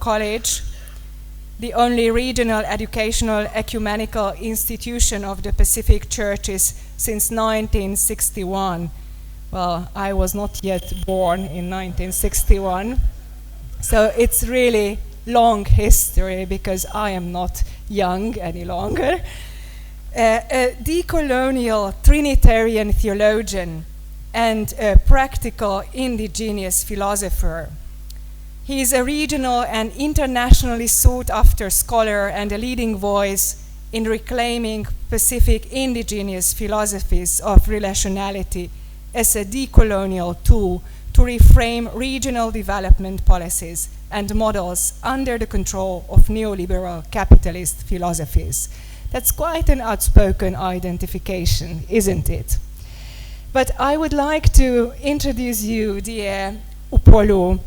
College, the only regional educational ecumenical institution of the Pacific Churches since 1961. Well, I was not yet born in 1961, so it's really long history because I am not young any longer. A decolonial Trinitarian theologian and a practical indigenous philosopher. He is a regional and internationally sought-after scholar and a leading voice in reclaiming Pacific indigenous philosophies of relationality as a decolonial tool to reframe regional development policies and models under the control of neoliberal capitalist philosophies. That's quite an outspoken identification, isn't it? But I would like to introduce you, dear Upolu,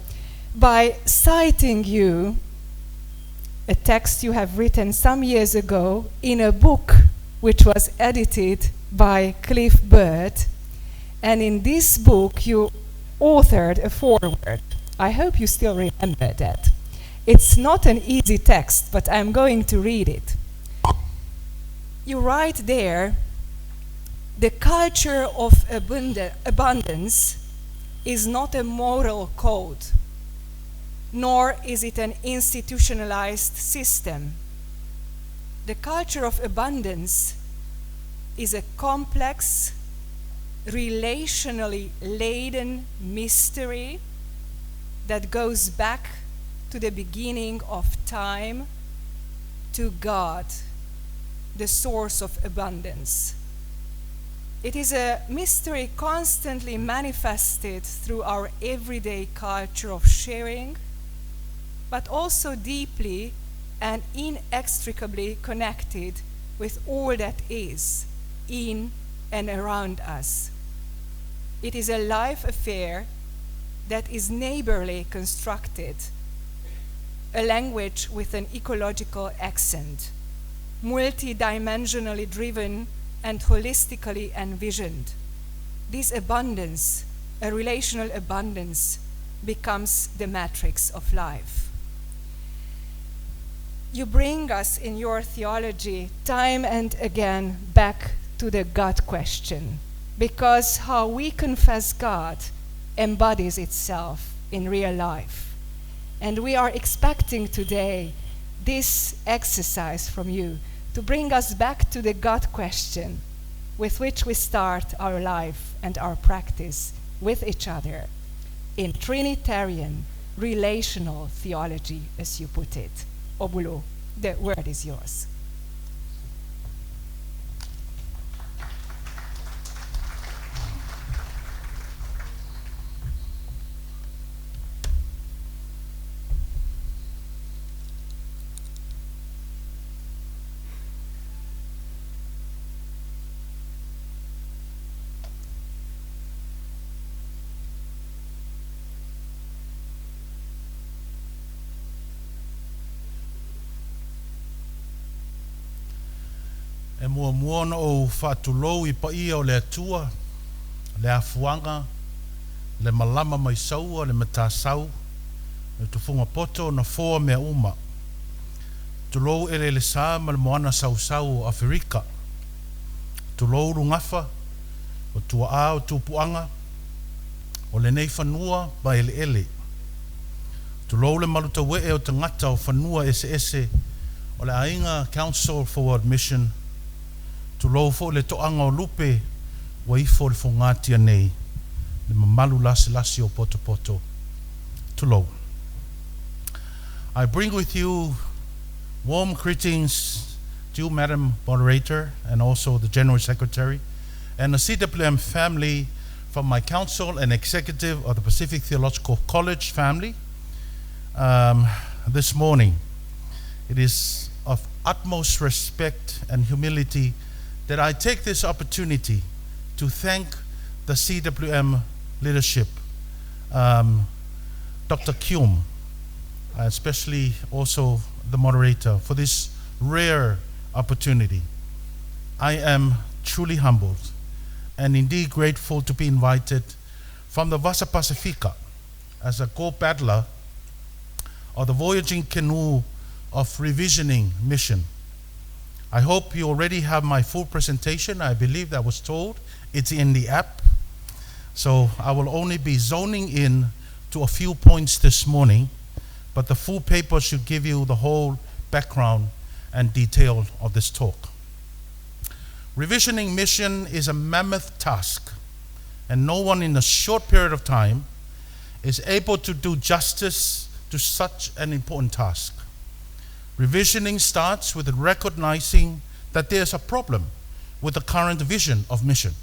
by citing you a text you have written some years ago in a book which was edited by Cliff Bird. And in this book, you authored a foreword. I hope you still remember that. It's not an easy text, but I'm going to read it. You write there, the culture of abundance is not a moral code, nor is it an institutionalized system. The culture of abundance is a complex, relationally laden mystery that goes back to the beginning of time, to God, the source of abundance. It is a mystery constantly manifested through our everyday culture of sharing, but also deeply and inextricably connected with all that is in and around us. It is a life affair that is neighborly constructed, a language with an ecological accent, multidimensionally driven and holistically envisioned. This abundance, a relational abundance, becomes the matrix of life. You bring us in your theology time and again back to the God question, because how we confess God embodies itself in real life. And we are expecting today this exercise from you to bring us back to the God question with which we start our life and our practice with each other in Trinitarian relational theology, as you put it. Obulu, the word is yours. E mua o whaatulou I paia o le atua, le afuanga, le malama mai saua, le matasau, le tufunga poto na foa mea uma. Tulou ele le saa ma le moana sau o Afrika. Tulou rungafa, o tua a o tupuanga, o le nei whanua ba ele. Tulou le maluta wee o tangata o whanua ese, o le ainga Council for Admission, tulou fo le toanga o lupe wa ifo le fongatia nei le mamalu lasi o poto. Tulou. I bring with you warm greetings to you, Madam Moderator, and also the General Secretary, and the CWM family from my council and executive of the Pacific Theological College family. This morning, it is of utmost respect and humility that I take this opportunity to thank the CWM leadership, Dr. Kyum, especially also the moderator, for this rare opportunity. I am truly humbled and indeed grateful to be invited from the Vasa Pacifica as a co-paddler or the voyaging canoe of revisioning mission. I hope you already have my full presentation. I believe that was told. It's in the app. So I will only be zoning in to a few points this morning, but the full paper should give you the whole background and detail of this talk. Revisioning mission is a mammoth task, and no one in a short period of time is able to do justice to such an important task. Revisioning starts with recognizing that there's a problem with the current vision of mission,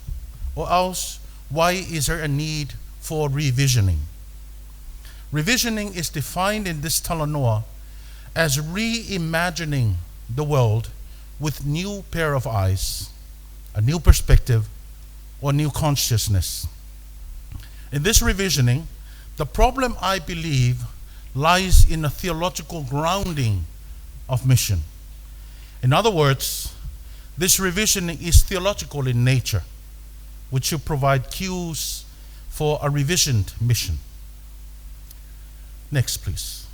or else why is there a need for revisioning? Revisioning is defined in this talanoa as reimagining the world with new pair of eyes, a new perspective, or new consciousness. In this revisioning, the problem, I believe, lies in a theological grounding of mission. In other words, this revisioning is theological in nature, which should provide cues for a revisioned mission. Next, please.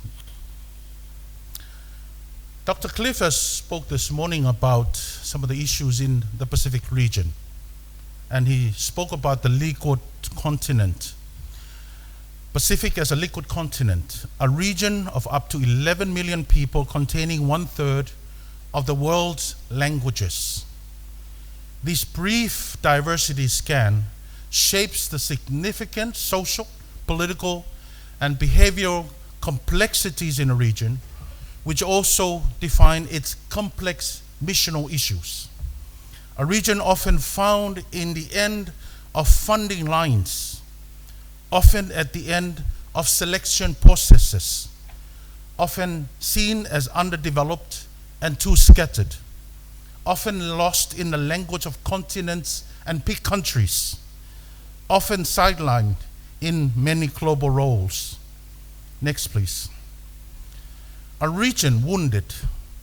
Dr. Cliff has spoke this morning about some of the issues in the Pacific region, and he spoke about the liquid continent. Pacific as a liquid continent, a region of up to 11 million people containing 1/3 of the world's languages. This brief diversity scan shapes the significant social, political, and behavioral complexities in a region, which also define its complex missional issues. A region often found in the end of funding lines, often at the end of selection processes, often seen as underdeveloped and too scattered, often lost in the language of continents and big countries, often sidelined in many global roles. Next, please. A region wounded,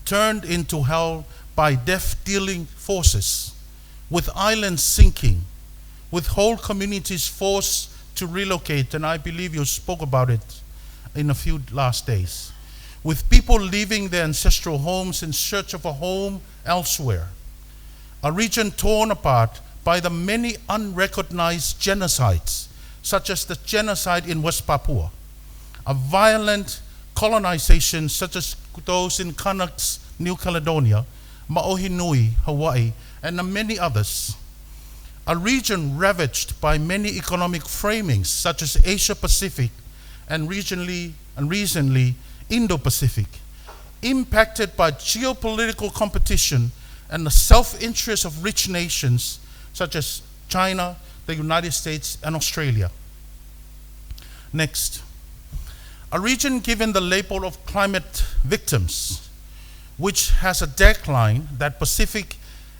turned into hell by death-dealing forces, with islands sinking, with whole communities forced to relocate, and I believe you spoke about it in a few last days, with people leaving their ancestral homes in search of a home elsewhere. A region torn apart by the many unrecognized genocides, such as the genocide in West Papua, a violent colonization such as those in Canucks, New Caledonia, Maohinui, Hawaii, and many others. A region ravaged by many economic framings such as Asia Pacific and recently Indo-Pacific, impacted by geopolitical competition and the self-interest of rich nations such as China, the United States, and Australia. Next. A region given the label of climate victims, which has a tagline that Pacific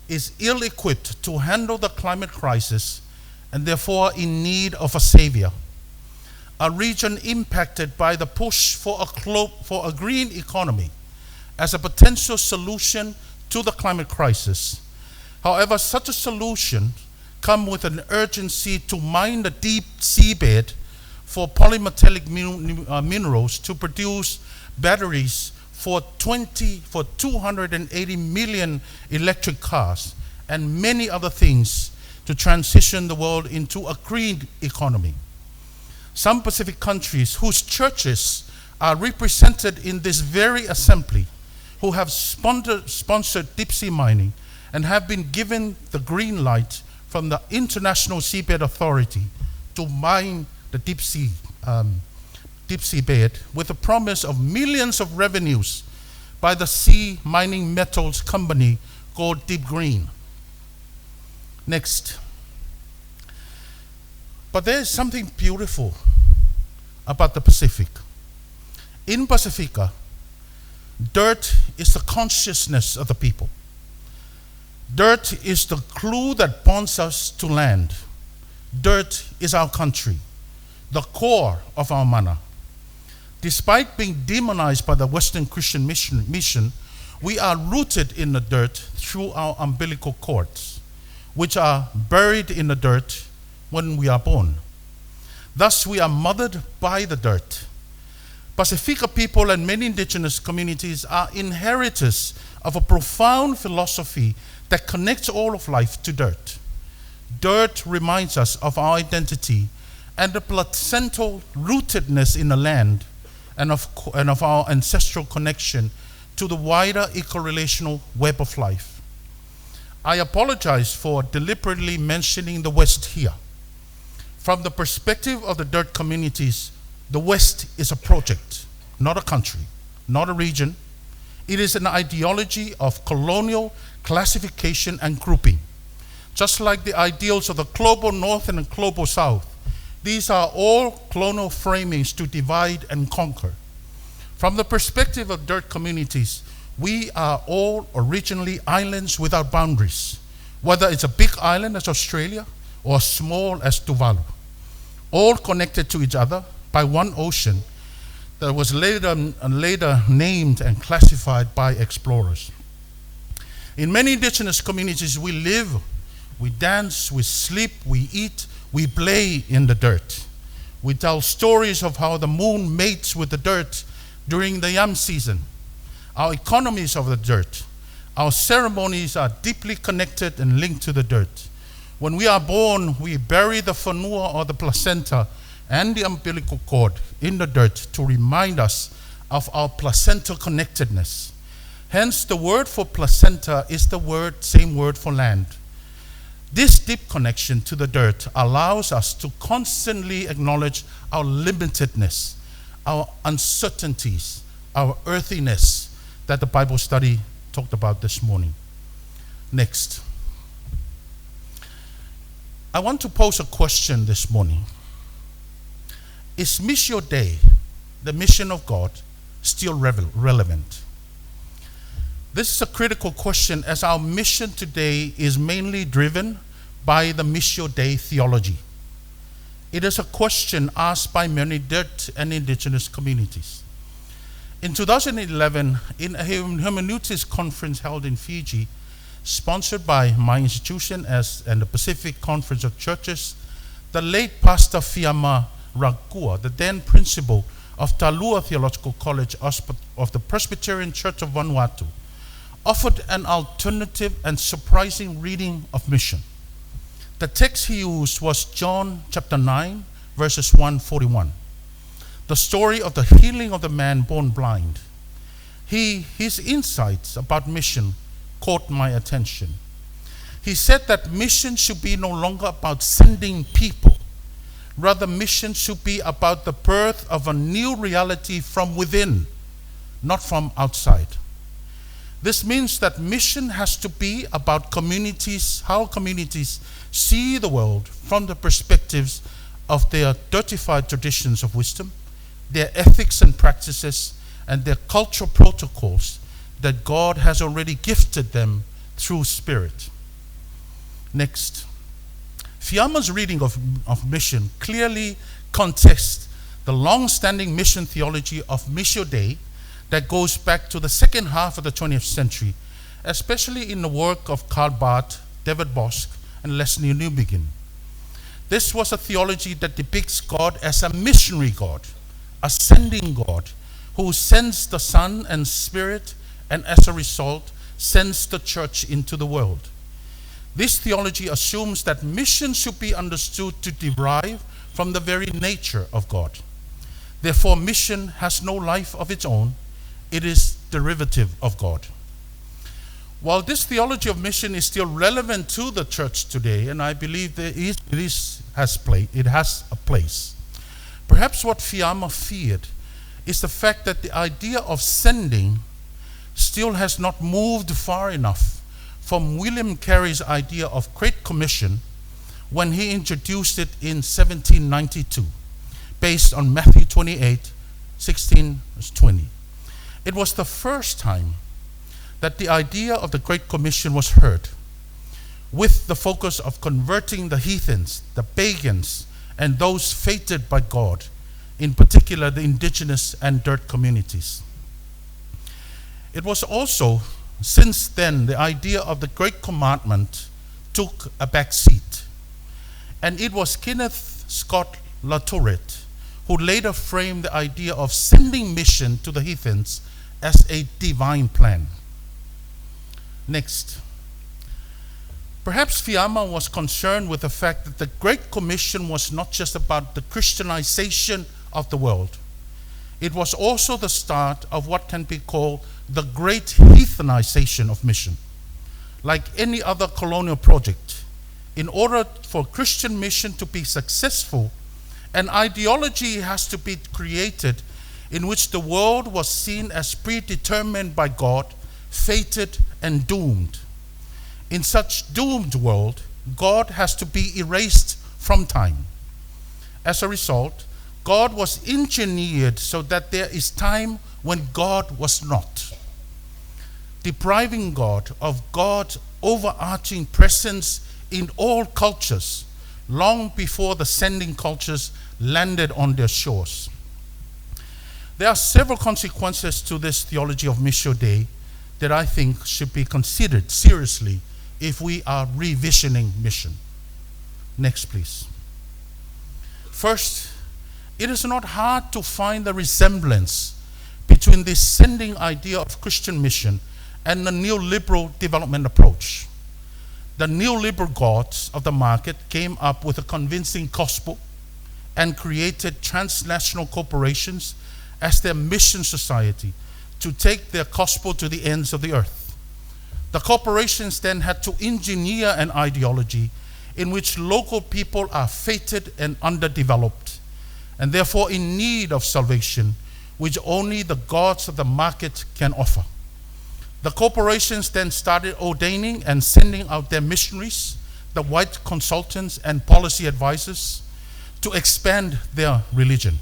is ill-equipped to handle the climate crisis and therefore in need of a savior. A region impacted by the push for a green economy as a potential solution to the climate crisis. However, such a solution comes with an urgency to mine the deep seabed for polymetallic minerals to produce batteries for 280 million electric cars and many other things to transition the world into a green economy. Some Pacific countries whose churches are represented in this very assembly, who have sponsored deep sea mining and have been given the green light from the International Seabed Authority to mine the deep sea bed with a promise of millions of revenues by the sea mining metals company called Deep Green. Next. But there is something beautiful about the Pacific. In Pacifica, dirt is the consciousness of the people. Dirt is the glue that bonds us to land. Dirt is our country, the core of our mana. Despite being demonized by the Western Christian mission, we are rooted in the dirt through our umbilical cords, which are buried in the dirt when we are born. Thus, we are mothered by the dirt. Pacifica people and many indigenous communities are inheritors of a profound philosophy that connects all of life to dirt. Dirt reminds us of our identity and the placental rootedness in the land and of our ancestral connection to the wider eco-relational web of life. I apologize for deliberately mentioning the West here. From the perspective of the dirt communities, the West is a project, not a country, not a region. It is an ideology of colonial classification and grouping. Just like the ideals of the global North and the global South, these are all colonial framings to divide and conquer. From the perspective of dirt communities, we are all originally islands without boundaries, whether it's a big island as Australia or small as Tuvalu, all connected to each other by one ocean that was later named and classified by explorers. In many indigenous communities, we live, we dance, we sleep, we eat, we play in the dirt. We tell stories of how the moon mates with the dirt during the yam season. Our economies of the dirt. Our ceremonies are deeply connected and linked to the dirt. When we are born, we bury the whanua or the placenta and the umbilical cord in the dirt to remind us of our placental connectedness. Hence, the word for placenta is the same word for land. This deep connection to the dirt allows us to constantly acknowledge our limitedness, our uncertainties, our earthiness that the Bible study talked about this morning. Next. I want to pose a question this morning. Is Missio Dei, the mission of God, still relevant? This is a critical question as our mission today is mainly driven by the Missio Dei theology. It is a question asked by many dirt and indigenous communities. In 2011, in a hermeneutics conference held in Fiji, sponsored by my institution and the Pacific Conference of Churches, the late Pastor Fiama Ragua, the then principal of Talua Theological College of the Presbyterian Church of Vanuatu, offered an alternative and surprising reading of mission. The text he used was John chapter 9, verses 141. The story of the healing of the man born blind. His insights about mission caught my attention. He said that mission should be no longer about sending people. Rather, mission should be about the birth of a new reality from within, not from outside. This means that mission has to be about communities, how communities see the world from the perspectives of their dirtified traditions of wisdom, their ethics and practices, and their cultural protocols that God has already gifted them through Spirit. Next. Fiama's reading of mission clearly contests the long-standing mission theology of Missio Dei that goes back to the second half of the 20th century, especially in the work of Karl Barth, David Bosch, and Leslie Newbegin. This was a theology that depicts God as a missionary God, a sending God, who sends the Son and Spirit, and as a result, sends the church into the world. This theology assumes that mission should be understood to derive from the very nature of God. Therefore, mission has no life of its own. It is derivative of God. While this theology of mission is still relevant to the church today, and I believe it has a place, perhaps what Fiama feared is the fact that the idea of sending still has not moved far enough from William Carey's idea of Great Commission when he introduced it in 1792, based on Matthew 28, 16-20. It was the first time that the idea of the Great Commission was heard, with the focus of converting the heathens, the pagans, and those fated by God, in particular the indigenous and dirt communities. It was also, since then, the idea of the Great Commandment took a back seat. And it was Kenneth Scott Latourette who later framed the idea of sending mission to the heathens as a divine plan. Next. Perhaps Fiamma was concerned with the fact that the Great Commission was not just about the Christianization of the world. It was also the start of what can be called the Great Heathenization of mission. Like any other colonial project, in order for Christian mission to be successful, an ideology has to be created in which the world was seen as predetermined by God, fated and doomed. In such doomed world, God has to be erased from time. As a result, God was engineered so that there is time when God was not, depriving God of God's overarching presence in all cultures long before the sending cultures landed on their shores. There are several consequences to this theology of Missio Dei that I think should be considered seriously if we are revisioning mission. Next, please. First, it is not hard to find the resemblance between this sending idea of Christian mission and the neoliberal development approach. The neoliberal gods of the market came up with a convincing gospel and created transnational corporations as their mission society to take their gospel to the ends of the earth. The corporations then had to engineer an ideology in which local people are fated and underdeveloped, and therefore in need of salvation, which only the gods of the market can offer. The corporations then started ordaining and sending out their missionaries, the white consultants and policy advisors, to expand their religion.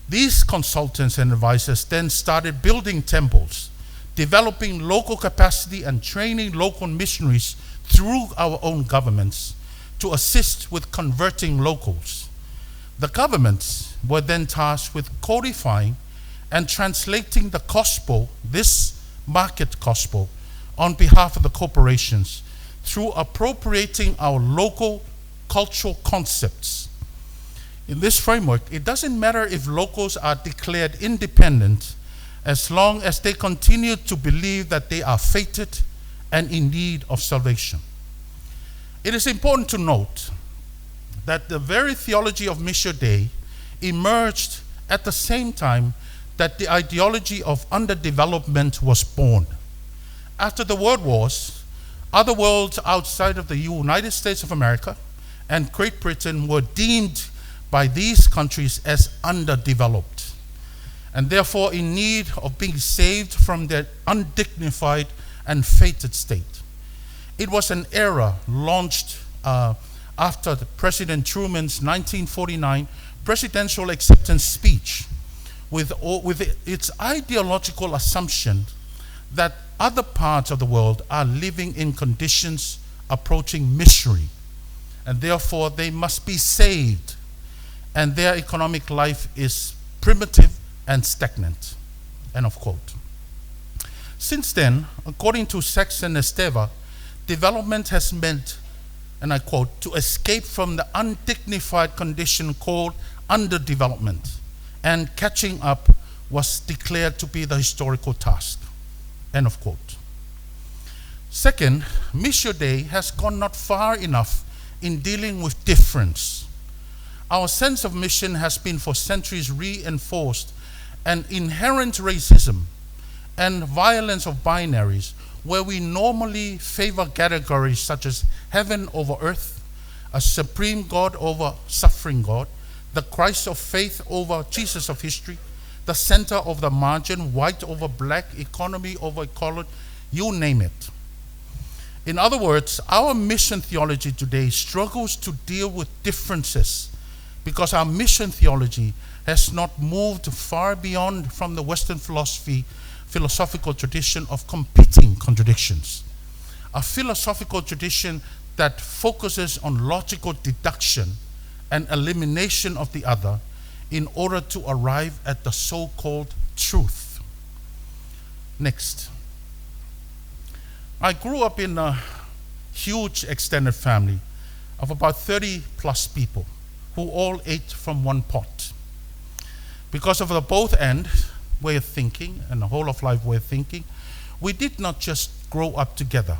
These consultants and advisors then started building temples, developing local capacity and training local missionaries through our own governments to assist with converting locals. The governments were then tasked with codifying and translating the gospel, this market gospel, on behalf of the corporations through appropriating our local cultural concepts. In this framework, it doesn't matter if locals are declared independent as long as they continue to believe that they are fated and in need of salvation. It is important to note that the very theology of Missio Dei emerged at the same time that the ideology of underdevelopment was born. After the World Wars, other worlds outside of the United States of America and Great Britain were deemed by these countries as underdeveloped, and therefore in need of being saved from their undignified and fated state. It was an era launched after President Truman's 1949 presidential acceptance speech with its ideological assumption that other parts of the world are living in conditions approaching misery, and therefore they must be saved, and their economic life is primitive and stagnant. End of quote. Since then, according to Sachs and Esteva, development has meant, and I quote, to escape from the undignified condition called underdevelopment, and catching up was declared to be the historical task. End of quote. Second, Missio Dei has gone not far enough in dealing with difference. Our sense of mission has been for centuries reinforced an inherent racism and violence of binaries, where we normally favor categories such as heaven over earth, a supreme God over suffering God, the Christ of faith over Jesus of history, the center of the margin, white over black, economy over ecology, you name it. In other words, our mission theology today struggles to deal with differences because our mission theology has not moved far beyond from the Western philosophical tradition of competing contradictions. A philosophical tradition that focuses on logical deduction and elimination of the other in order to arrive at the so-called truth. Next. I grew up in a huge extended family of about 30 plus people who all ate from one pot. Because of the both end way of thinking and the whole of life way of thinking, we did not just grow up together,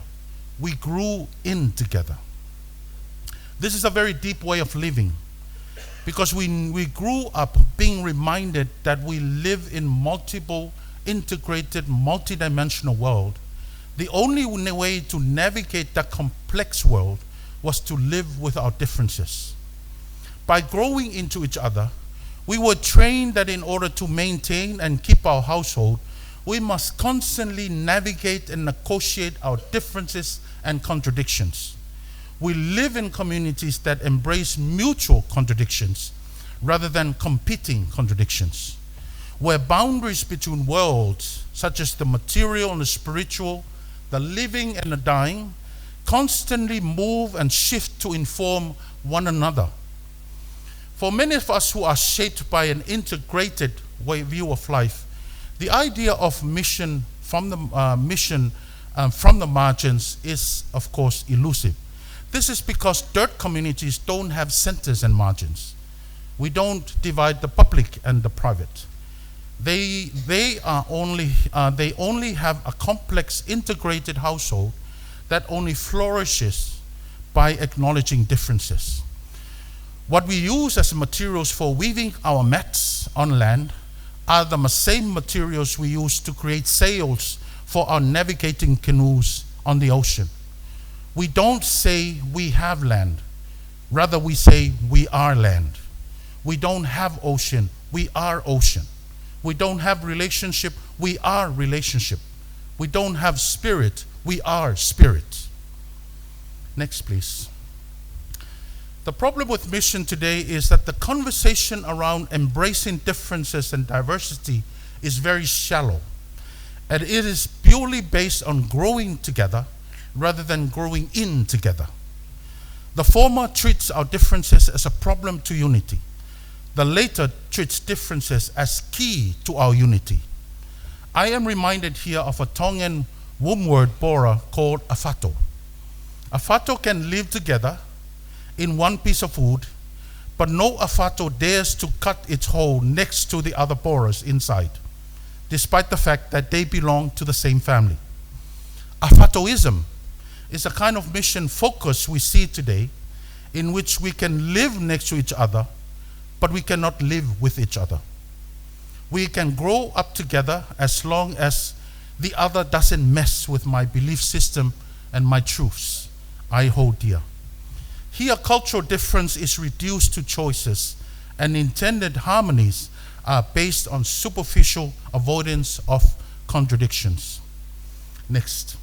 we grew in together. This is a very deep way of living, because we grew up being reminded that we live in multiple, integrated, multidimensional world. The only way to navigate that complex world was to live with our differences. By growing into each other, we were trained that in order to maintain and keep our household, we must constantly navigate and negotiate our differences and contradictions. We live in communities that embrace mutual contradictions rather than competing contradictions, where boundaries between worlds, such as the material and the spiritual, the living and the dying, constantly move and shift to inform one another. For many of us who are shaped by an integrated view of life, the idea of mission from the margins is, of course, elusive. This is because dirt communities don't have centers and margins. We don't divide the public and the private. They only have a complex, integrated household that only flourishes by acknowledging differences. What we use as materials for weaving our mats on land are the same materials we use to create sails for our navigating canoes on the ocean. We don't say we have land, rather we say we are land. We don't have ocean, we are ocean. We don't have relationship, we are relationship. We don't have spirit, we are spirit. Next, please. The problem with mission today is that the conversation around embracing differences and diversity is very shallow, and it is purely based on growing together rather than growing in together. The former treats our differences as a problem to unity. The later treats differences as key to our unity. I am reminded here of a Tongan womb word bora called afato. Afato can live together in one piece of wood, but no afato dares to cut its hole next to the other boras inside, despite the fact that they belong to the same family. Afatoism is a kind of mission focus we see today, in which we can live next to each other, but we cannot live with each other. We can grow up together as long as the other doesn't mess with my belief system and my truths I hold dear. Here, cultural difference is reduced to choices, and intended harmonies are based on superficial avoidance of contradictions. Next.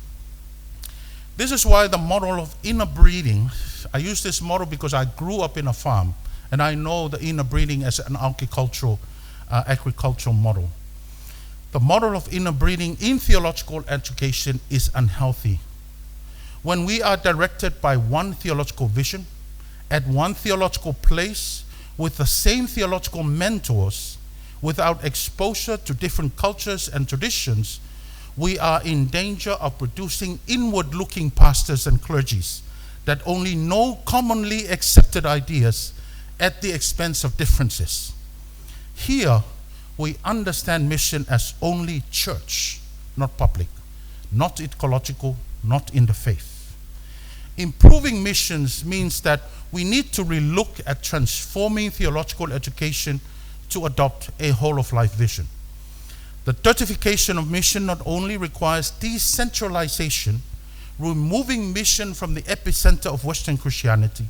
This is why the model of inner breeding, I use this model because I grew up in a farm, and I know the inner breeding as an agricultural model. The model of inner breeding in theological education is unhealthy. When we are directed by one theological vision, at one theological place, with the same theological mentors, without exposure to different cultures and traditions, we are in danger of producing inward-looking pastors and clergies that only know commonly accepted ideas at the expense of differences. Here, we understand mission as only church, not public, not ecological, not interfaith. Improving missions means that we need to relook at transforming theological education to adopt a whole-of-life vision. The certification of mission not only requires decentralization, removing mission from the epicenter of Western Christianity,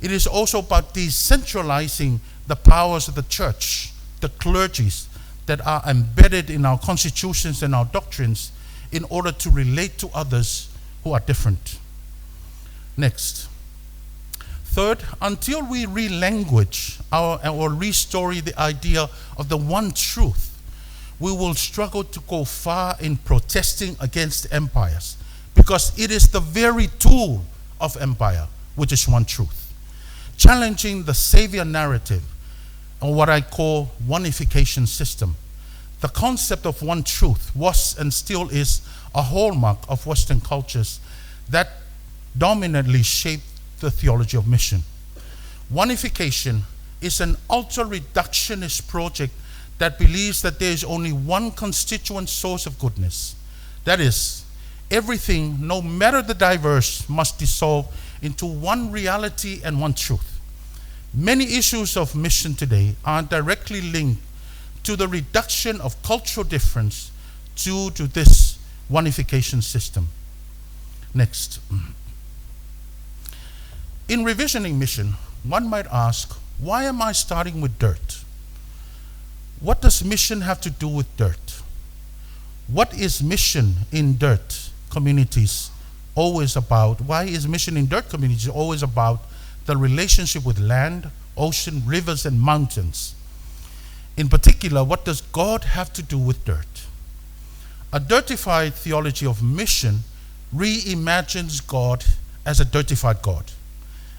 it is also about decentralizing the powers of the church, the clergies that are embedded in our constitutions and our doctrines in order to relate to others who are different. Next. Third, until we relanguage or restory the idea of the one truth, we will struggle to go far in protesting against empires, because it is the very tool of empire, which is one truth. Challenging the savior narrative, or what I call oneification system. The concept of one truth was and still is a hallmark of Western cultures that dominantly shaped the theology of mission. Oneification is an ultra-reductionist project that believes that there is only one constituent source of goodness. That is, everything, no matter the diverse, must dissolve into one reality and one truth. Many issues of mission today are directly linked to the reduction of cultural difference due to this oneification system. Next. In revisioning mission, one might ask, why am I starting with dirt? What does mission have to do with dirt? What is mission in dirt communities always about? Why is mission in dirt communities always about the relationship with land, ocean, rivers, and mountains? In particular, what does God have to do with dirt? A dirtified theology of mission reimagines God as a dirtified God.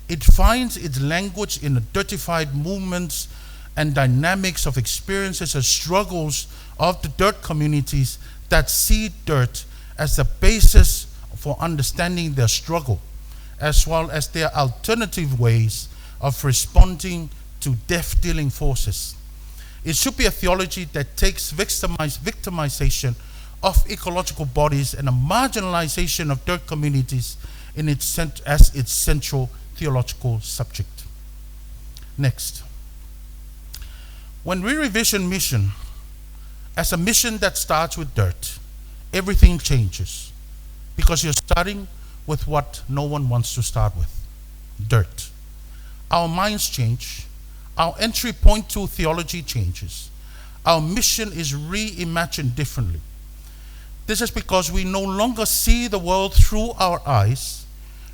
It finds its language in the dirtified movements and dynamics of experiences and struggles of the dirt communities that see dirt as the basis for understanding their struggle, as well as their alternative ways of responding to death-dealing forces. It should be a theology that takes victimization of ecological bodies and a marginalization of dirt communities as its central theological subject. Next. When we revision mission as a mission that starts with dirt, everything changes because you're starting with what no one wants to start with, dirt. Our minds change. Our entry point to theology changes. Our mission is reimagined differently. This is because we no longer see the world through our eyes.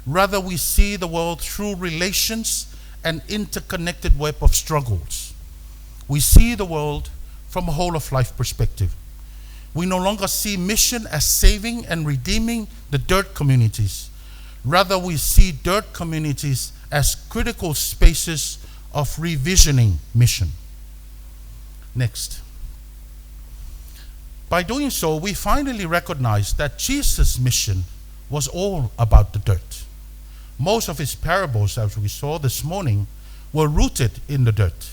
Rather, we see the world through relations and interconnected web of struggles. We see the world from a whole of life perspective. We no longer see mission as saving and redeeming the dirt communities. Rather, we see dirt communities as critical spaces of revisioning mission. Next. By doing so, we finally recognize that Jesus' mission was all about the dirt. Most of his parables, as we saw this morning, were rooted in the dirt.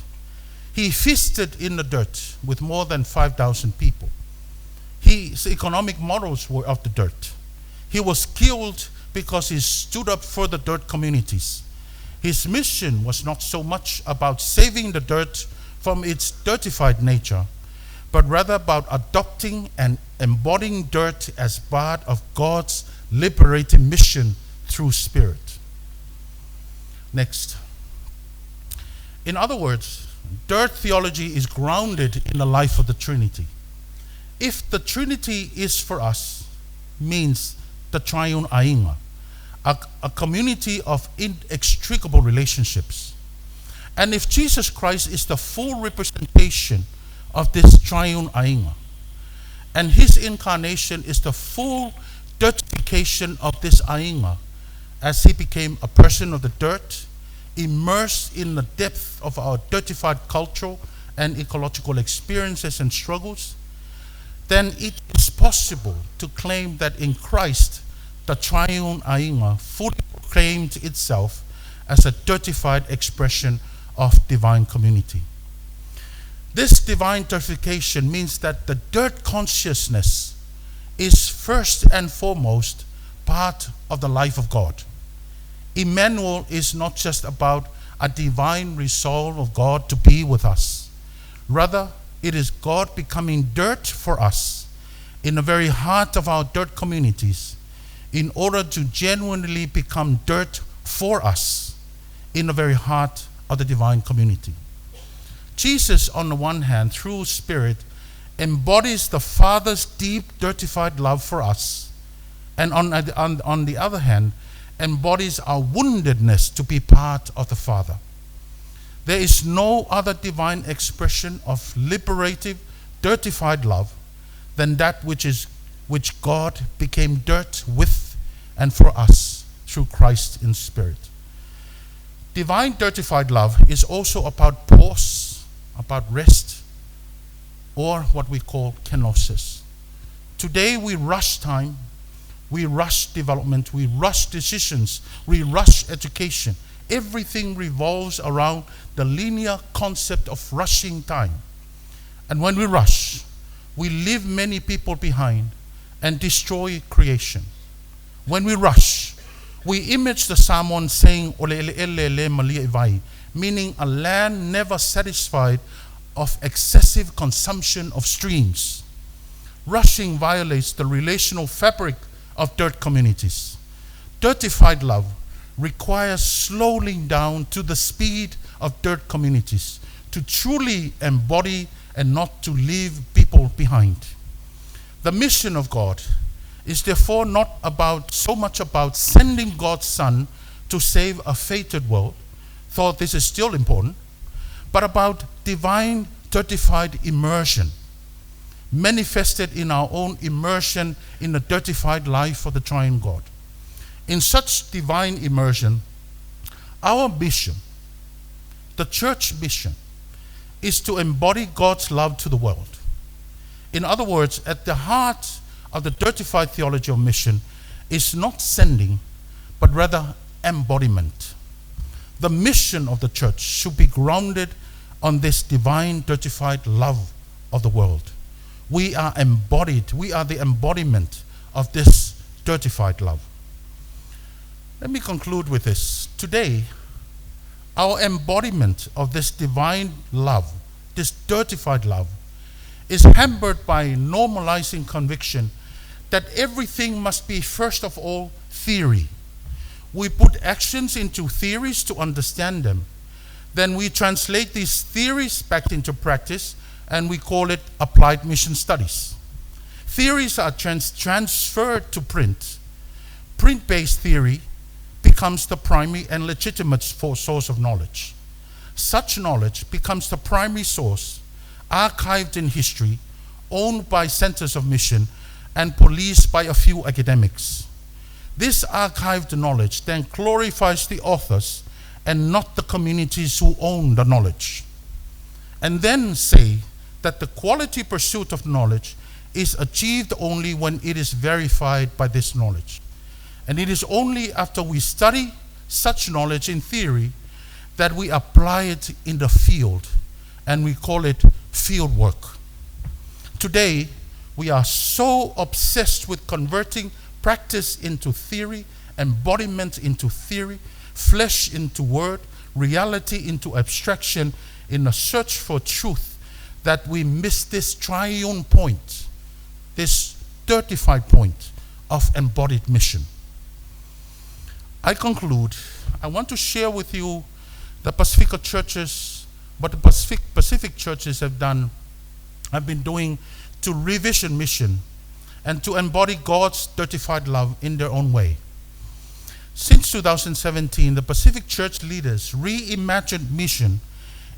He feasted in the dirt with more than 5,000 people. His economic models were of the dirt. He was killed because he stood up for the dirt communities. His mission was not so much about saving the dirt from its dirtified nature, but rather about adopting and embodying dirt as part of God's liberating mission through Spirit. Next. In other words, dirt theology is grounded in the life of the Trinity. If the Trinity is for us, means the triune ainga, a community of inextricable relationships. And if Jesus Christ is the full representation of this triune ainga, and his incarnation is the full dirtification of this ainga, as he became a person of the dirt, immersed in the depth of our dirtified cultural and ecological experiences and struggles, then it is possible to claim that in Christ, the triune ainga fully proclaimed itself as a dirtified expression of divine community. This divine dirtification means that the dirt consciousness is first and foremost part of the life of God. Emmanuel is not just about a divine resolve of God to be with us. Rather, it is God becoming dirt for us in the very heart of our dirt communities in order to genuinely become dirt for us in the very heart of the divine community. Jesus, on the one hand, through Spirit, embodies the Father's deep, dirtified love for us, and on the other hand, embodies our woundedness to be part of the Father. There is no other divine expression of liberative, dirtified love than that which God became dirt with and for us through Christ in Spirit. Divine dirtified love is also about pause, about rest, or what we call kenosis. Today we rush time, we rush development, we rush decisions, we rush education. Everything revolves around the linear concept of rushing time. And when we rush, we leave many people behind and destroy creation. When we rush, we image the Psalm saying, "Ole ele ele le malia ivai," meaning a land never satisfied of excessive consumption of streams. Rushing violates the relational fabric of dirt communities. Dirtified love requires slowing down to the speed of dirt communities to truly embody and not to leave people behind. The mission of God is therefore not so much about sending God's Son to save a fated world, though this is still important, but about divine dirtified immersion, manifested in our own immersion in the dirtified life of the triune God. In such divine immersion, our mission, the church mission, is to embody God's love to the world. In other words, at the heart of the dirtified theology of mission is not sending, but rather embodiment. The mission of the church should be grounded on this divine dirtified love of the world. We are embodied, we are the embodiment of this dirtified love. Let me conclude with this. Today, our embodiment of this divine love, this dirtified love, is hampered by normalizing conviction that everything must be, first of all, theory. We put actions into theories to understand them. Then we translate these theories back into practice, and we call it applied mission studies. Theories are transferred to print. Print-based theory becomes the primary and legitimate source of knowledge. Such knowledge becomes the primary source, archived in history, owned by centers of mission, and policed by a few academics. This archived knowledge then glorifies the authors and not the communities who own the knowledge, and then say that the quality pursuit of knowledge is achieved only when it is verified by this knowledge. And it is only after we study such knowledge in theory that we apply it in the field, and we call it field work. Today, we are so obsessed with converting practice into theory, embodiment into theory, flesh into word, reality into abstraction in a search for truth, that we miss this triune point, this dirtified point of embodied mission. I conclude, I want to share with you the Pacific churches, what the Pacific churches have been doing to revision mission and to embody God's dirtified love in their own way. Since 2017, the Pacific church leaders reimagined mission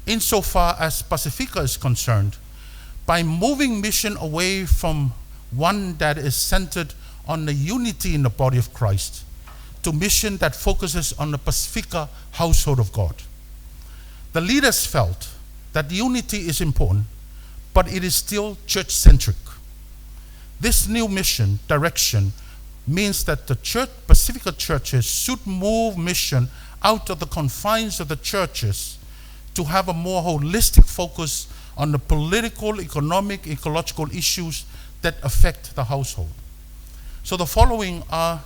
insofar as Pacifica is concerned by moving mission away from one that is centered on the unity in the body of Christ to mission that focuses on the Pacifica household of God. The leaders felt that unity is important, but it is still church-centric. This new mission direction means that the Pacifica churches should move mission out of the confines of the churches to have a more holistic focus on the political, economic, ecological issues that affect the household. So the following are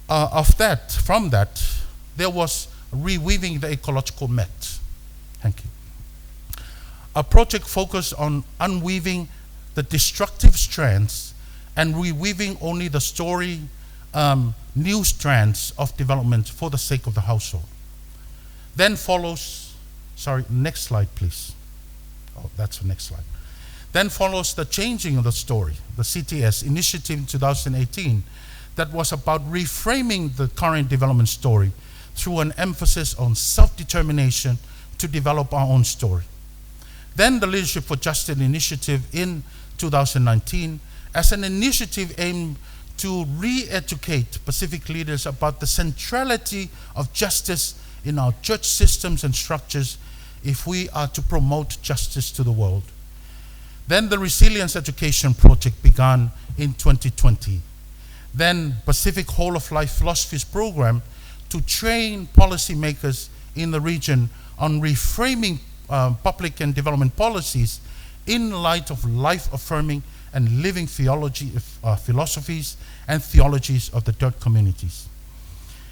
from that, there was reweaving the ecological met. Thank you. A project focused on unweaving the destructive strands and reweaving only the story, new strands of development for the sake of the household. Then follows, next slide please. Oh, that's the next slide. Then follows the changing of the story, the CTS initiative in 2018, that was about reframing the current development story through an emphasis on self-determination to develop our own story. Then the Leadership for Justice initiative in 2019 as an initiative aimed to re-educate Pacific leaders about the centrality of justice in our church systems and structures if we are to promote justice to the world. Then the Resilience Education Project began in 2020. Then Pacific Whole of Life Philosophies Program to train policymakers in the region on reframing public and development policies in light of life-affirming and living philosophies and theologies of the dirt communities.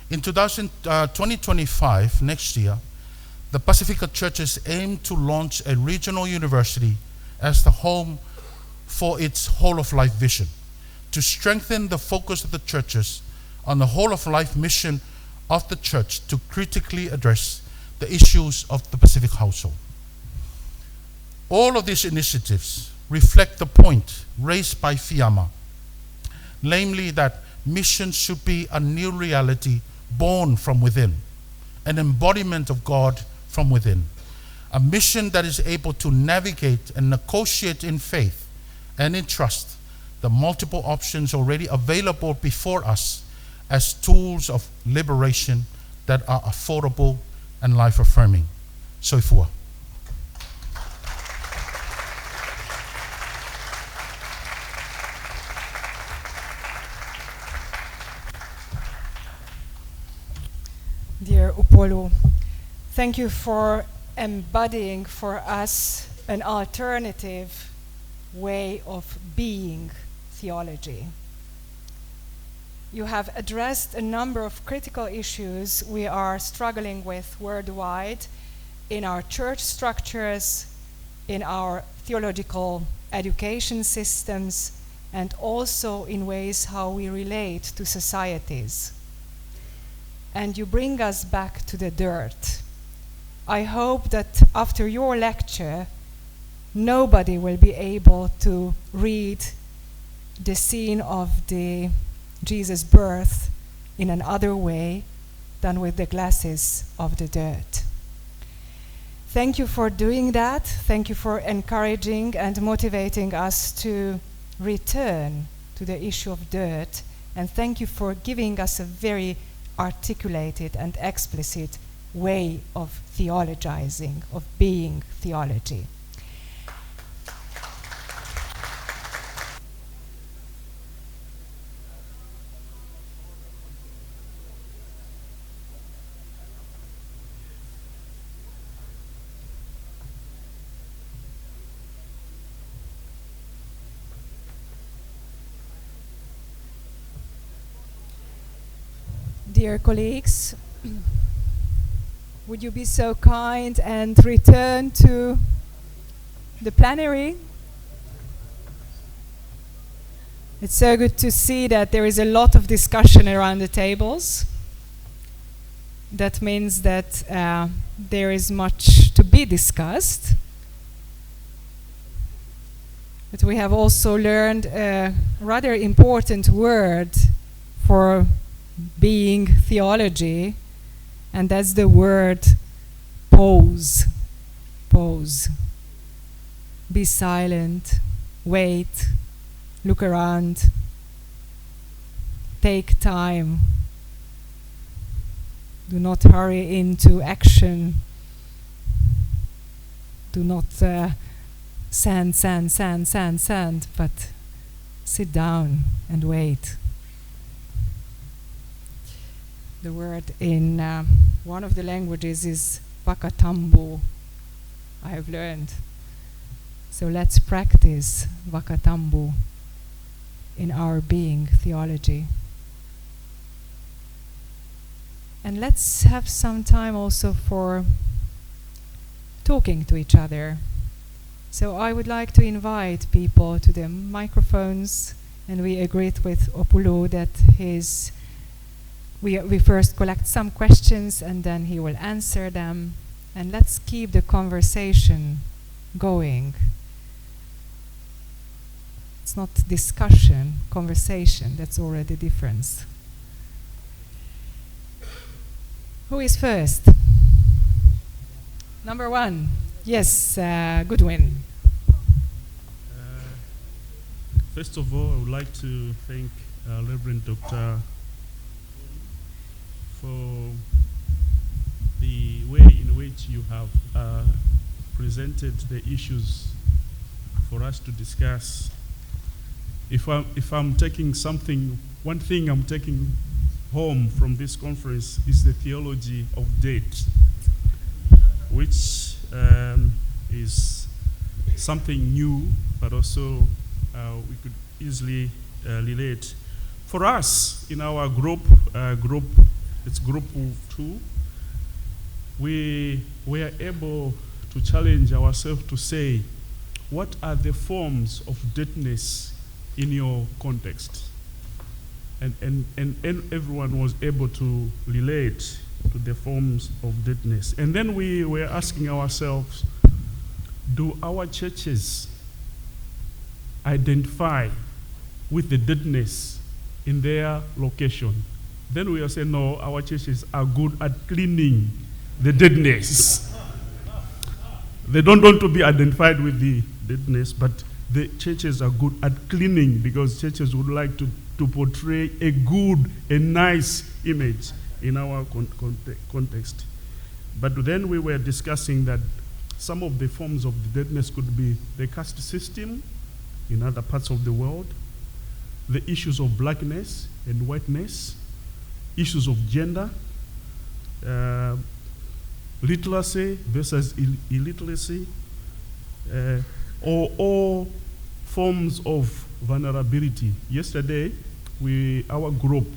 In 2025, next year, the Pacifica Churches aim to launch a regional university as the home for its whole-of-life vision, to strengthen the focus of the churches on the whole-of-life mission of the church to critically address the issues of the Pacific household. All of these initiatives reflect the point raised by Fiamma, namely that mission should be a new reality born from within, an embodiment of God from within, a mission that is able to navigate and negotiate in faith and in trust the multiple options already available before us as tools of liberation that are affordable and life-affirming. Soifua. Dear Upolu, thank you for embodying for us an alternative way of being theology. You have addressed a number of critical issues we are struggling with worldwide in our church structures, in our theological education systems, and also in ways how we relate to societies. And you bring us back to the dirt. I hope that after your lecture, nobody will be able to read the scene of the Jesus' birth in another way than with the glasses of the dirt. Thank you for doing that. Thank you for encouraging and motivating us to return to the issue of dirt. And thank you for giving us a very articulated and explicit way of theologizing, of being theology. Dear colleagues, would you be so kind and return to the plenary? It's so good to see that there is a lot of discussion around the tables. That means that there is much to be discussed. But we have also learned a rather important word for being theology, and that's the word pause. Pause. Be silent, wait, look around, take time. Do not hurry into action. Do not sand, but sit down and wait. The word in one of the languages is vakatambu, I have learned. So let's practice vakatambu in our being theology. And let's have some time also for talking to each other. So I would like to invite people to the microphones, and we agreed with Opulu that we first collect some questions and then he will answer them, and let's keep the conversation going. It's not discussion, conversation, that's already the difference. Who is first? Number one. Yes, Goodwin. First of all, I would like to thank Reverend Dr. for the way in which you have presented the issues for us to discuss. If I'm taking something, one thing I'm taking home from this conference is the theology of debt, which is something new, but also we could easily relate. For us, in our group, it's group 2, we were able to challenge ourselves to say, what are the forms of deadness in your context? And everyone was able to relate to the forms of deadness. And then we were asking ourselves, do our churches identify with the deadness in their location? Then we will say, no, our churches are good at cleaning the deadness. They don't want to be identified with the deadness, but the churches are good at cleaning, because churches would like to portray a good, a nice image in our context. But then we were discussing that some of the forms of the deadness could be the caste system in other parts of the world, the issues of blackness and whiteness, issues of gender, literacy versus illiteracy, or all forms of vulnerability. Yesterday, our group,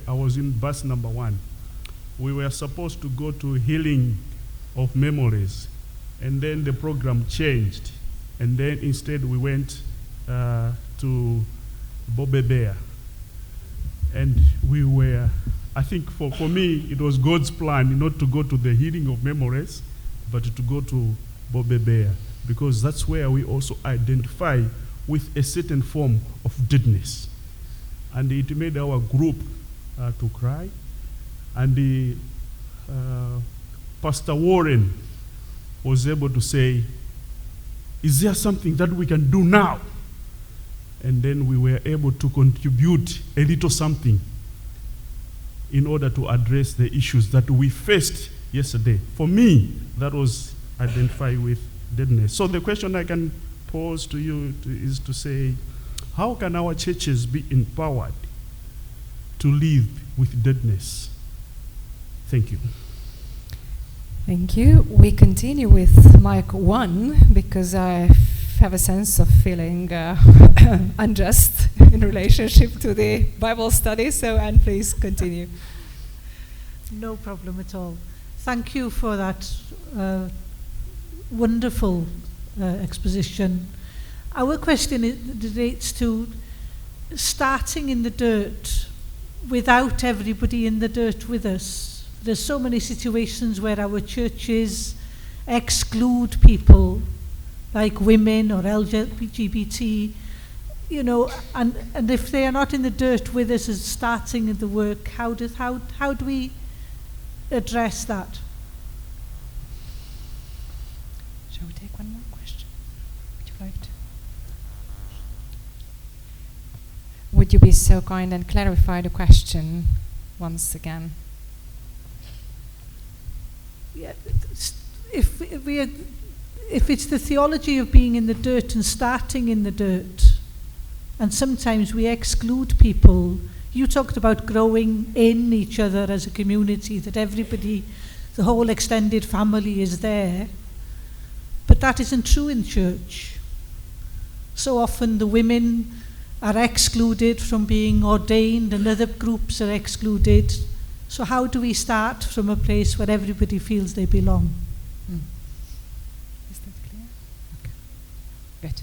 I was in bus number 1. We were supposed to go to healing of memories, and then the program changed, and then instead we went to Bobe Bear. And we were, I think for me, it was God's plan not to go to the healing of memories, but to go to Bobe Bear, because that's where we also identify with a certain form of deadness. And it made our group to cry. And Pastor Warren was able to say, is there something that we can do now? And then we were able to contribute a little something in order to address the issues that we faced yesterday. For me, that was identify with deadness. So the question I can pose to you is to say, how can our churches be empowered to live with deadness? Thank you. Thank you. We continue with Mike 1, because I have a sense of feeling unjust in relationship to the Bible study. So, Anne, please continue. No problem at all. Thank you for that wonderful exposition. Our question relates to starting in the dirt without everybody in the dirt with us. There's so many situations where our churches exclude people like women or LGBT, and if they are not in the dirt with us as starting in the work, how do we address that? Shall we take one more question? Would you like to? Would you be so kind and clarify the question once again? Yeah, if it's the theology of being in the dirt and starting in the dirt, and sometimes we exclude people. You talked about growing in each other as a community, that everybody, the whole extended family is there. But that isn't true in church. So often the women are excluded from being ordained and other groups are excluded. So how do we start from a place where everybody feels they belong? Is that clear? Okay. Good.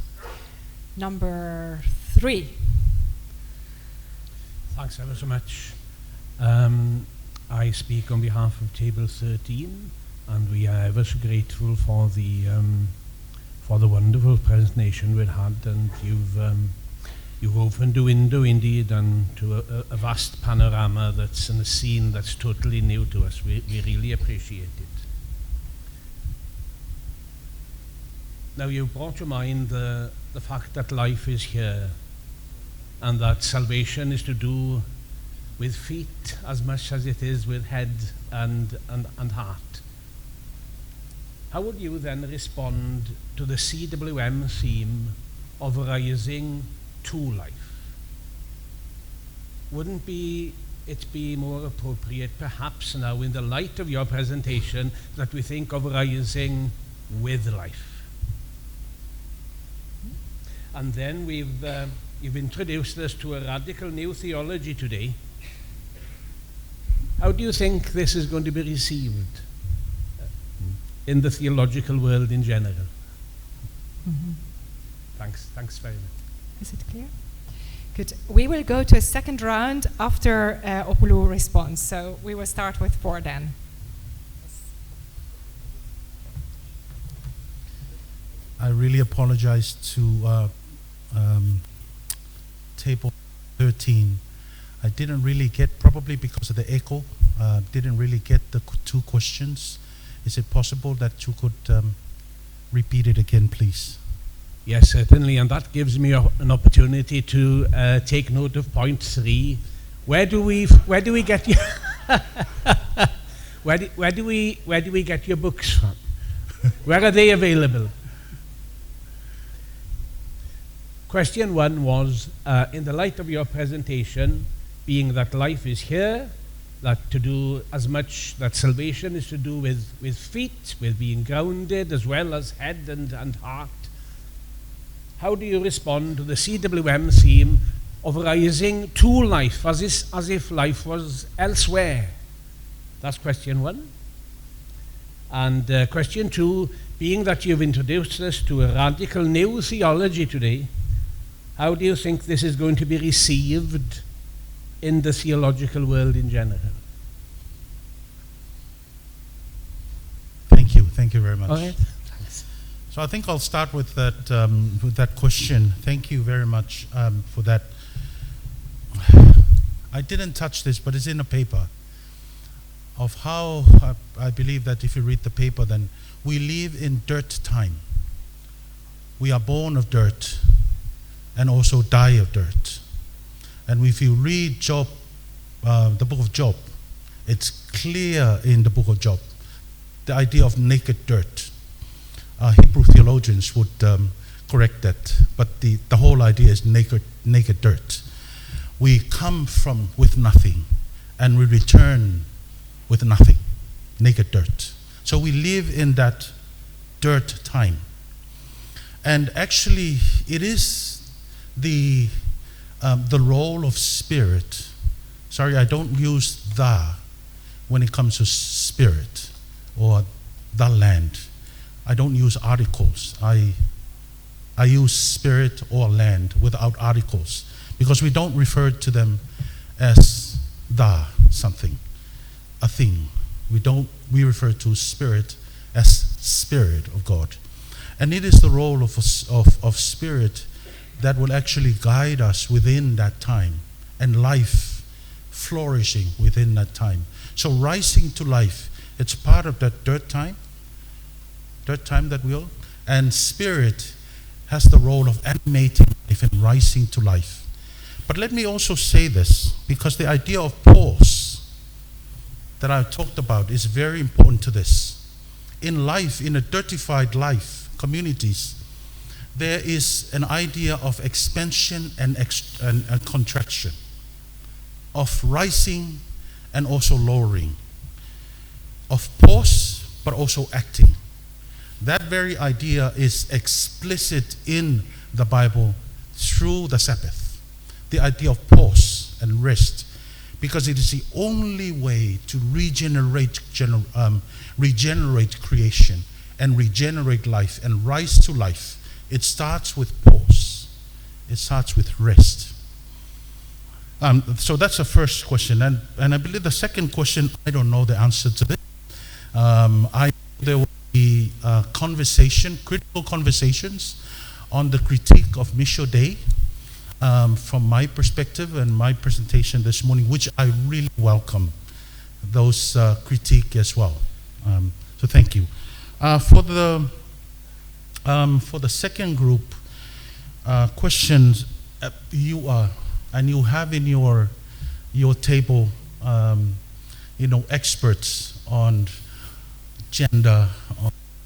Number 3. Thanks ever so much. I speak on behalf of Table 13, and we are ever so grateful for the wonderful presentation we had, and you've opened a window indeed and to a vast panorama that's in a scene that's totally new to us. We really appreciate it. Now you brought to mind the fact that life is here, and that salvation is to do with feet as much as it is with head and heart. How would you then respond to the CWM theme of rising to life? Wouldn't it be more appropriate perhaps now, in the light of your presentation, that we think of rising with life? And then you've introduced us to a radical new theology today. How do you think this is going to be received in the theological world in general? Mhm. Thanks very much. Is it clear? Good. We will go to a second round after Opulu response. So we will start with 4 then. I really apologize to table 13. I didn't really get, probably because of the echo, didn't really get the 2 questions. Is it possible that you could repeat it again, please? Yes, certainly, and that gives me an opportunity to take note of point 3. Where do we get your where do we get your books from? Where are they available? Question 1 was, in the light of your presentation, being that life is here, that to do as much, that salvation is to do with feet, with being grounded, as well as head and heart. How do you respond to the CWM theme of rising to life, as if life was elsewhere? That's question 1. And question 2, being that you've introduced us to a radical new theology today, how do you think this is going to be received in the theological world in general? Thank you very much. All right. Thanks. So I think I'll start with that question. Thank you very much for that. I didn't touch this, but it's in a paper of how I believe that if you read the paper, then we live in dirt time. We are born of dirt and also die of dirt. And if you read Job, the book of Job, it's clear in the book of Job, the idea of naked dirt. Hebrew theologians would correct that, but the whole idea is naked dirt. We come from with nothing, and we return with nothing, naked dirt. So we live in that dirt time. And actually, it is the role of spirit. Sorry, I don't use the when it comes to spirit or the land. I don't use articles. I use spirit or land without articles, because we don't refer to them as the something, a thing. We refer to spirit as spirit of God. And it is the role of spirit that will actually guide us within that time, and life flourishing within that time. So rising to life, it's part of that dirt time that we all, and spirit has the role of animating life and rising to life. But let me also say this, because the idea of pause that I talked about is very important to this. In life, in a dirtified life, communities, there is an idea of expansion and contraction, of rising and also lowering, of pause but also acting. That very idea is explicit in the Bible through the Sabbath, the idea of pause and rest, because it is the only way to regenerate creation and regenerate life and rise to life. It starts with pause. It starts with rest. So that's the first question. And I believe the second question, I don't know the answer to this. There will be critical conversations on the critique of Misho Day from my perspective and my presentation this morning, which I really welcome those critique as well. So thank you. For the second group questions, you have in your table, experts on gender,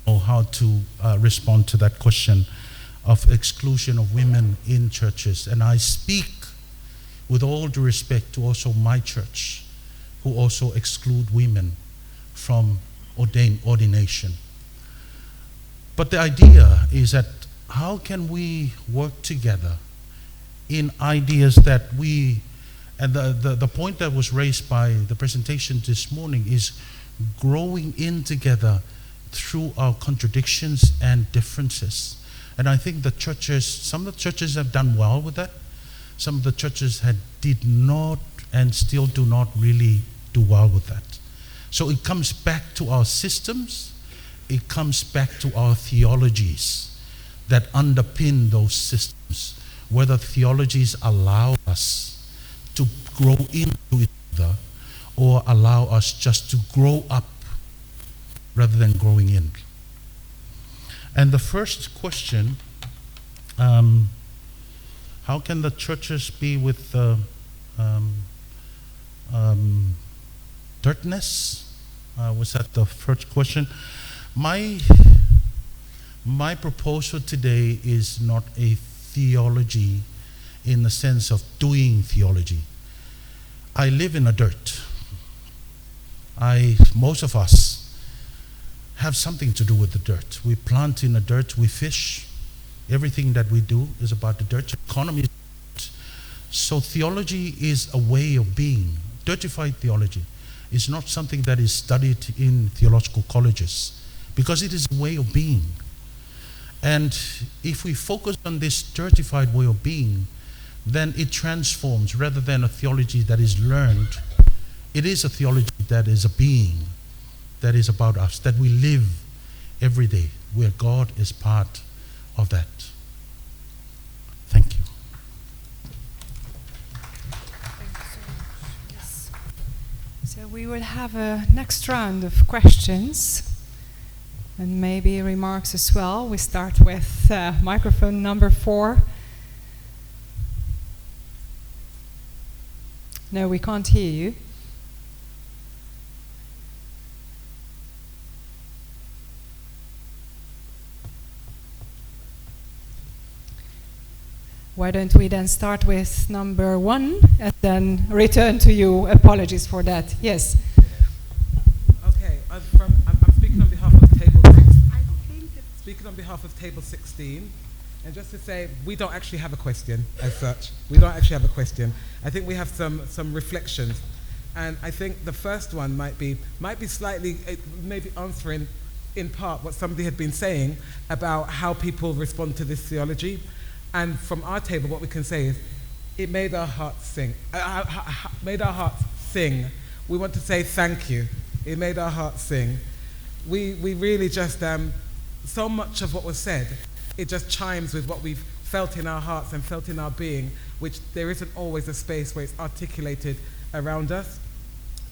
or how to respond to that question of exclusion of women in churches. And I speak with all due respect to also my church, who also exclude women from ordination. But the idea is that how can we work together in ideas that we, and the point that was raised by the presentation this morning is growing in together through our contradictions and differences. And I think the churches, some of the churches have done well with that. Some of the churches did not and still do not really do well with that. So it comes back to our systems, it comes back to our theologies that underpin those systems, whether theologies allow us to grow into each other or allow us just to grow up rather than growing in. And the first question, how can the churches be with dirtness? Was that the first question? My proposal today is not a theology in the sense of doing theology. I live in the dirt. Most of us have something to do with the dirt. We plant in the dirt, we fish. Everything that we do is about the dirt. Economy is dirt. So theology is a way of being. Dirtified theology is not something that is studied in theological colleges because it is a way of being. And if we focus on this dirtified way of being, then it transforms rather than a theology that is learned. It is a theology that is a being, that is about us, that we live every day, where God is part of that. Thank you. Thank you so much. Yes. So we will have a next round of questions and maybe remarks as well. We start with microphone number 4. No, we can't hear you. Why don't we then start with number 1 and then return to you? Apologies for that. Yes. Okay, I'm speaking on behalf of table 6. Speaking on behalf of table 16, and just to say, we don't actually have a question as such. We don't actually have a question. I think we have some reflections, and I think the first one might be slightly maybe answering in part what somebody had been saying about how people respond to this theology. And from our table, what we can say is, it made our hearts sing. Made our hearts sing. We want to say thank you. It made our hearts sing. We really just, so much of what was said, it just chimes with what we've felt in our hearts and felt in our being, which there isn't always a space where it's articulated around us.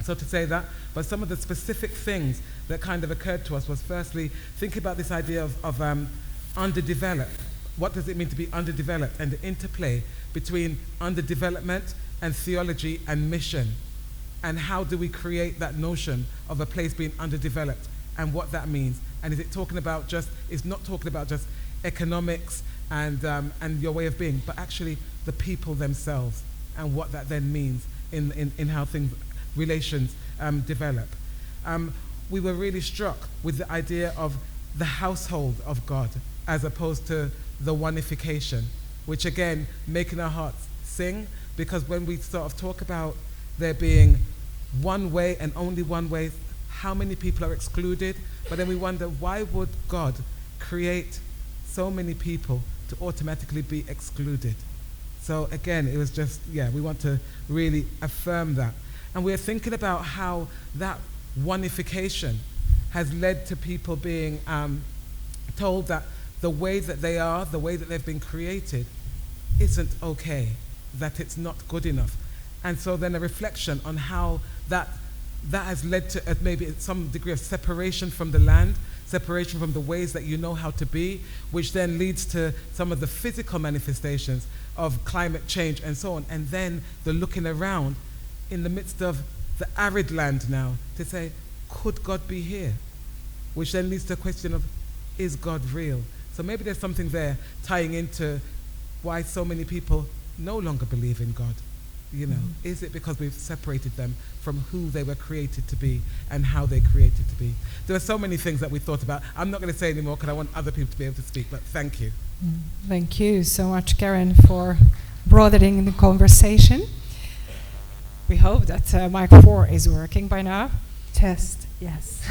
So to say that, but some of the specific things that kind of occurred to us was firstly, think about this idea of underdeveloped. What does it mean to be underdeveloped, and the interplay between underdevelopment and theology and mission, and how do we create that notion of a place being underdeveloped and what that means, and is it talking about just, it's not talking about just economics and your way of being, but actually the people themselves and what that then means in how things, relations develop. We were really struck with the idea of the household of God as opposed to the oneification, which again, making our hearts sing, because when we sort of talk about there being one way and only one way, how many people are excluded? But then we wonder, why would God create so many people to automatically be excluded? So again, it was just, we want to really affirm that. And we're thinking about how that oneification has led to people being told that the way that they are, the way that they've been created, isn't okay, that it's not good enough. And so then a reflection on how that has led to maybe some degree of separation from the land, separation from the ways that you know how to be, which then leads to some of the physical manifestations of climate change and so on. And then the looking around in the midst of the arid land now to say, could God be here? Which then leads to a question of, is God real? So maybe there's something there tying into why so many people no longer believe in God. You know, is it because we've separated them from who they were created to be and how they created to be? There are so many things that we thought about. I'm not going to say anymore because I want other people to be able to speak, but thank you. Thank you so much, Karen, for broadening the conversation. We hope that mic 4 is working by now. Test, yes.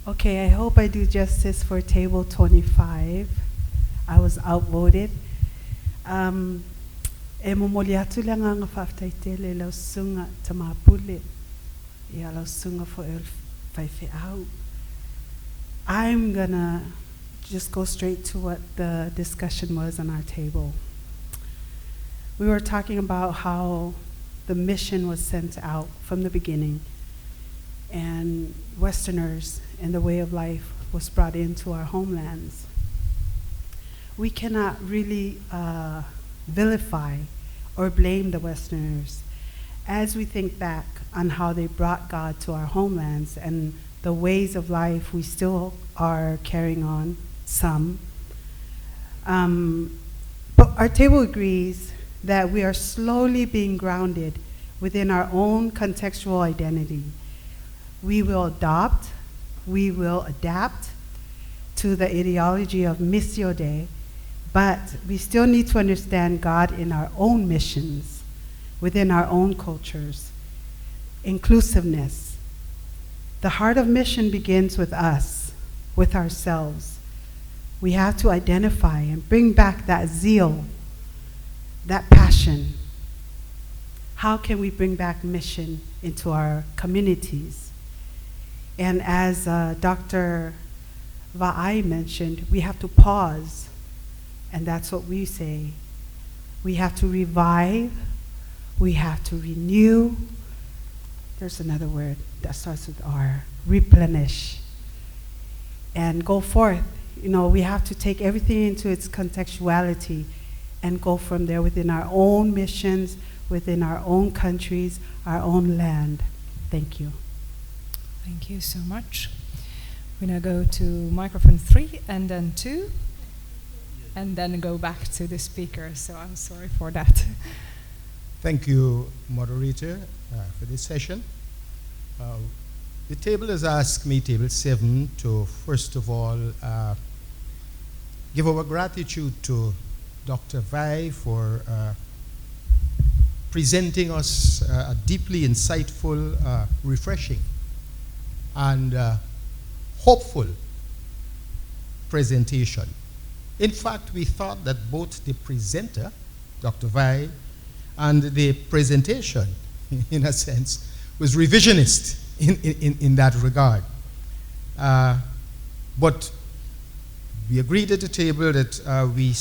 Okay, I hope I do justice for table 25. I was outvoted. E momoliatu lang ang whaftaitele lau sunga tamapule. Ia lau sunga for el whaife au. I'm gonna just go straight to what the discussion was on our table. We were talking about how the mission was sent out from the beginning, and Westerners and the way of life was brought into our homelands. We cannot really vilify or blame the Westerners as we think back on how they brought God to our homelands and the ways of life we still are carrying on, some. But our table agrees that we are slowly being grounded within our own contextual identity. We will adopt, we will adapt to the ideology of Missio Dei, but we still need to understand God in our own missions, within our own cultures. Inclusiveness. The heart of mission begins with us, with ourselves. We have to identify and bring back that zeal, that passion. How can we bring back mission into our communities? And as Dr. Va'ai mentioned, we have to pause, and that's what we say. We have to revive, we have to renew. There's another word that starts with R, replenish, and go forth. You know, we have to take everything into its contextuality and go from there within our own missions, within our own countries, our own land. Thank you. Thank you so much. We're going to go to microphone 3 and then 2, and then go back to the speaker, so I'm sorry for that. Thank you, moderator, for this session. The table has asked me, table 7, to first of all give our gratitude to Dr. Vai for presenting us a deeply insightful, refreshing, and hopeful presentation. In fact, we thought that both the presenter, Dr. Vai, and the presentation, in a sense, was revisionist in that regard. But we agreed at the table that we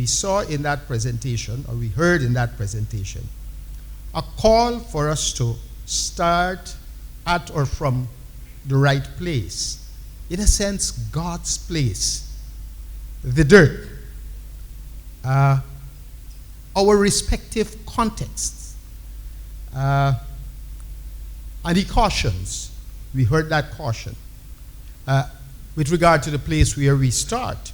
saw in that presentation, or we heard in that presentation, a call for us to start at or from the right place. In a sense, God's place, the dirt, our respective contexts. And he cautions, we heard that caution, with regard to the place where we start.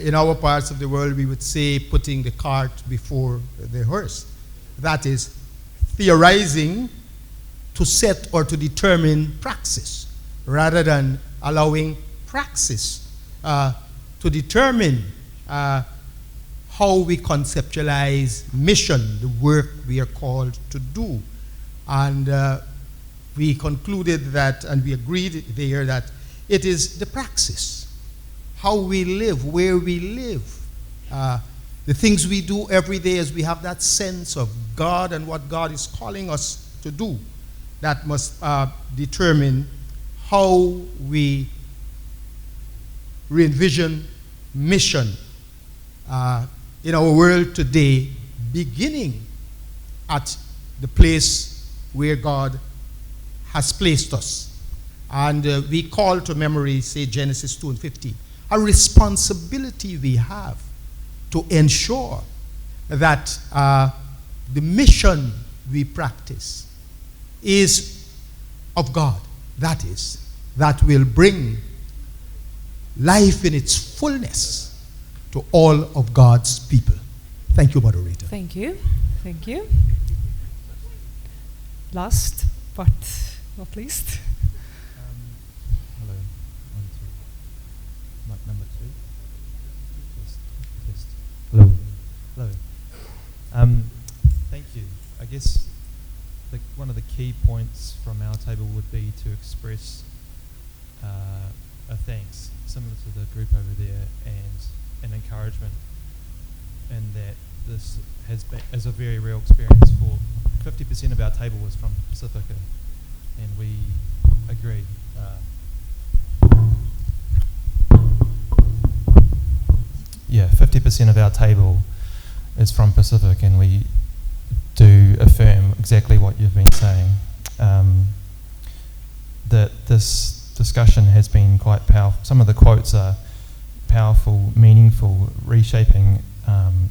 In our parts of the world, we would say putting the cart before the horse. That is, theorizing to set or to determine praxis, rather than allowing praxis to determine how we conceptualize mission, the work we are called to do. And we concluded that, and we agreed there, that it is the praxis, how we live, where we live, the things we do every day as we have that sense of God and what God is calling us to do, that must determine how we re-envision mission in our world today, beginning at the place where God has placed us. And we call to memory, say, Genesis 2:15, a responsibility we have to ensure that the mission we practice is of God. That is, that will bring life in its fullness to all of God's people. Thank you, moderator. Thank you. Thank you. Last but not least. Hello. 1, 2. Mic number 2. Test. Hello. Hello. Thank you. I guess one of the key points from our table would be to express a thanks, similar to the group over there, and an encouragement, and that this has been as a very real experience. For 50% of our table was from Pacifica, and we agree. 50% of our table is from Pacific, and we do affirm exactly what you've been saying. That this discussion has been quite powerful. Some of the quotes are powerful, meaningful, reshaping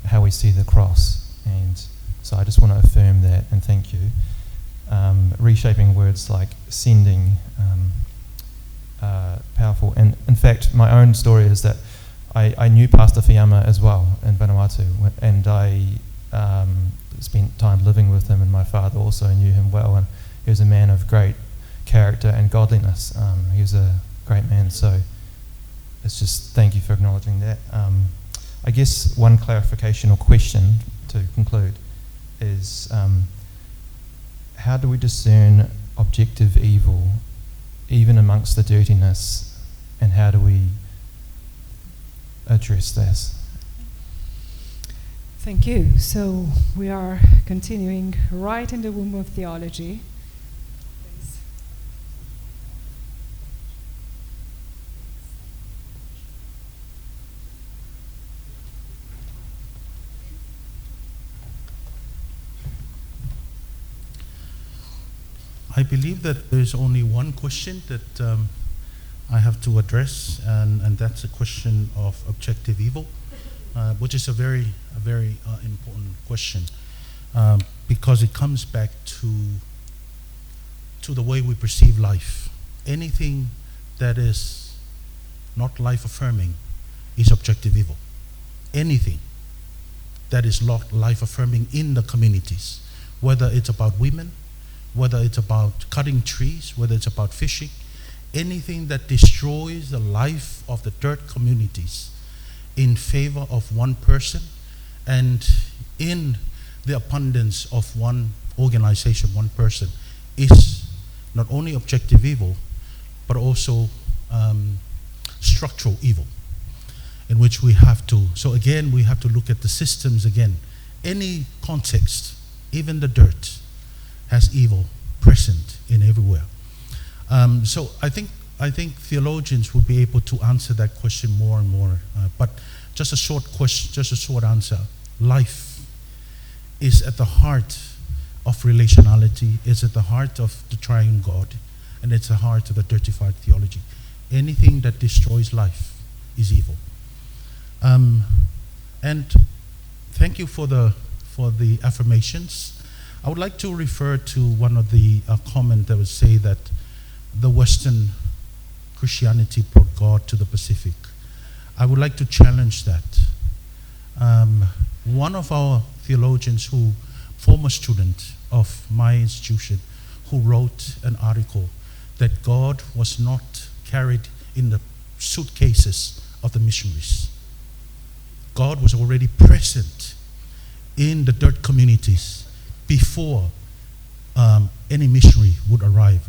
how we see the cross. And so I just want to affirm that and thank you. Reshaping words like sending, powerful. And in fact, my own story is that I knew Pastor Fiamma as well in Vanuatu, and I spent time living with him, and my father also knew him well, and he was a man of great character and godliness. He was a great man, so it's just thank you for acknowledging that. I guess one clarification or question to conclude is how do we discern objective evil even amongst the dirtiness, and how do we address this? Thank you. So we are continuing right in the womb of theology. I believe that there is only one question that I have to address, and that's a question of objective evil, which is a very important question, because it comes back to the way we perceive life. Anything that is not life-affirming is objective evil. Anything that is not life-affirming in the communities, whether it's about women, whether it's about cutting trees, whether it's about fishing, anything that destroys the life of the dirt communities in favor of one person and in the abundance of one organization, one person, is not only objective evil, but also structural evil, in which we have to, so again, we have to look at the systems again. Any context, even the dirt, has evil present in everywhere. So I think theologians will be able to answer that question more and more. But just a short question, just a short answer. Life is at the heart of relationality, is at the heart of the triune God, and it's the heart of the dirtified theology. Anything that destroys life is evil. And thank you for the affirmations. I would like to refer to one of the comment that would say that the Western Christianity brought God to the Pacific. I would like to challenge that. One of our theologians, former student of my institution, who wrote an article that God was not carried in the suitcases of the missionaries. God was already present in the dirt communities before any missionary would arrive.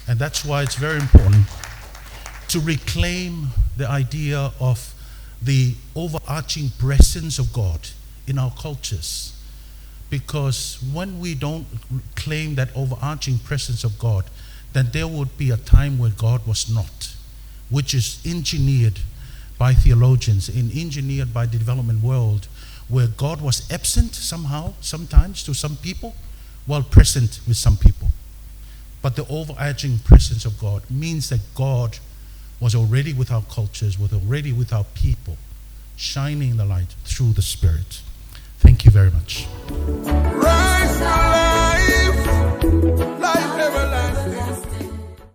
And that's why it's very important to reclaim the idea of the overarching presence of God in our cultures. Because when we don't claim that overarching presence of God, then there would be a time where God was not, which is engineered by theologians and engineered by the development world, where God was absent somehow, sometimes to some people, while present with some people. But the overarching presence of God means that God was already with our cultures, was already with our people, shining the light through the Spirit. Thank you very much. Rise now.